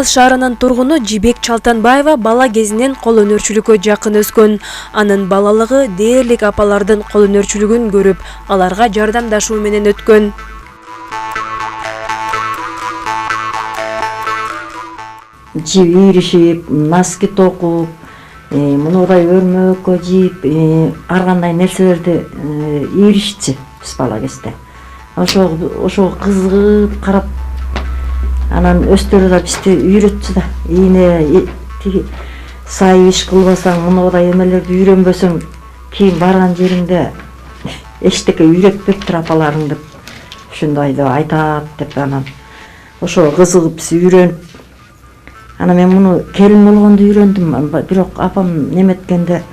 Талас шаарынын тургуну Жибек Чалтанбаева бала кезинен кол өнөрчүлүккө жакын өскөн. Анын балалыгы дээрлик апалардын кол өнөрчүлүгүн көрүп, аларга жардамдашуу менен өткөн. Жип ийришип, носки токуп, мындай өрмөккө жийип, ар кандай нерселерди ийришчи биз бала кезде. Ошого кызыгып карап, анан өстөрү да бизди үйрөттү да. Ийне тиги сай иш кылбасаң, мындай эмелерди үйрөнбөсөң, кийин барган жериңде эчтеке үйрөтпөптүр апаларың деп, ушундай деп айтат деп, анан ошого кызыгып биз үйрөнүп, анан мен муну келин болгондо үйрөндүм. Бирок апам неметкенде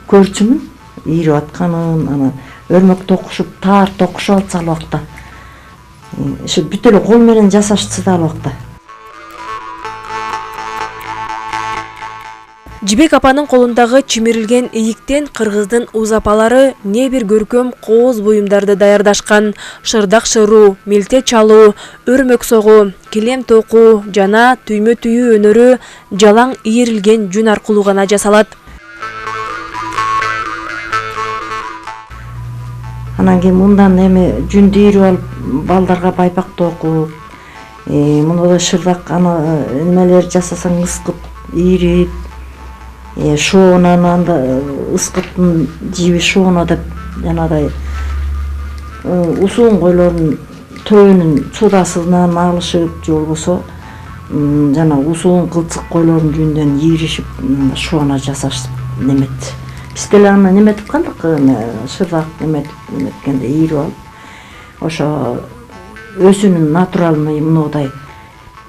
көрчүмүн, ийрип атканын, анан өрмөк токушуп, таар токушуп атса ал убакта. Ошо бүт эле кол менен жасашчу да ал убакта. Жибек апанын колундагы чимирилген ийиктен кыргыздын уз апалары не бир көркөм кооз буюмдарды даярдашкан. Шырдак шыруу, милте чалуу, өрмөк согуу, килем токуу жана түймө түйүү өнөрү жалаң ийрилген жүн аркылуу гана жасалат. Анан кийин мындан эми жүндү ийрип алып, балдарга байпак токуп, мындай шырдак немелер жасасаң ыскып, ийрип, шоонан анда ыскыктын жиби шооно деп, жанагыдай усуун койлордун төбөнүн судасынан алышып, же болбосо жана усуун кылчык койлордун жүнүнөн ийришип, шооно жасашып немет. Биз деле аны неметип калдык, шырдак неметкенде ийрип алып, ошо өзүнүн натуралный мындай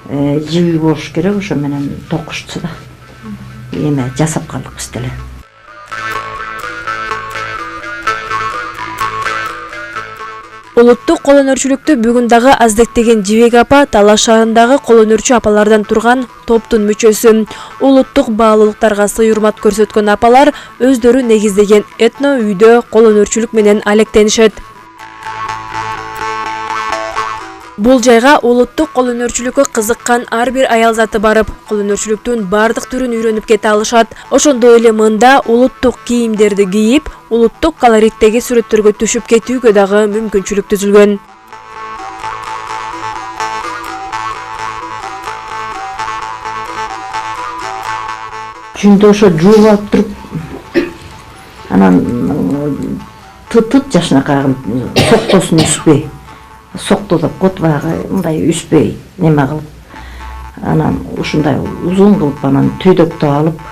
жиби болуш керек, ошо менен токушчу да. Эме жасап калдык биз деле. Улуттук кол өнөрчүлүктү бүгүн дагы аздектеген Жибек апа Талаш шаарындагы кол өнөрчү апалардан турган топтун мүчөсү. Улуттук баалуулуктарга сый урмат көрсөткөн апалар өздөрү негиздеген этно үйдө кол өнөрчүлүк менен алектенишет. Бул жайга улуттук кол өнөрчүлүккө кызыккан ар бир аял заты барып, кол өнөрчүлүктүн бардык түрүн үйрөнүп кете алышат. Ошондой эле мында улуттук кийимдерди кийип, улуттук колориттеги сүрөттөргө түшүп кетүүгө дагы мүмкүнчүлүк түзүлгөн. Жүндү ошо жууп алып туруп, анан тыт жашынакай кылып, соктосун үспөй, сокто деп коет, баягы мындай үспөй неме кылып, анан ушундай узун кылып, анан түйдөктү алып,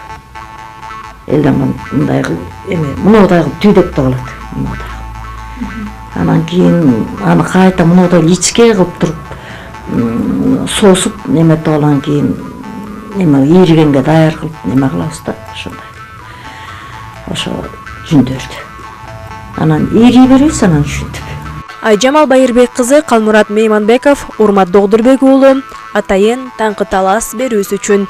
элден мындай кылып, эме мындай кылып түйдөктү кылат, мындай. Анан кийин аны кайта мындай ичке кылып туруп, сосуп неметип алган кийин эме ийригенге даяр кылып неме кылабыз да, ошондой. Ошо жүндөрдү. Анан ийрий беребиз, анан ушинтип. Айжамал Байырбек кызы, Калмурат Мейманбеков, Урмат Догдурбек уулу, Атайын Таңкы Талас берүүсү үчүн.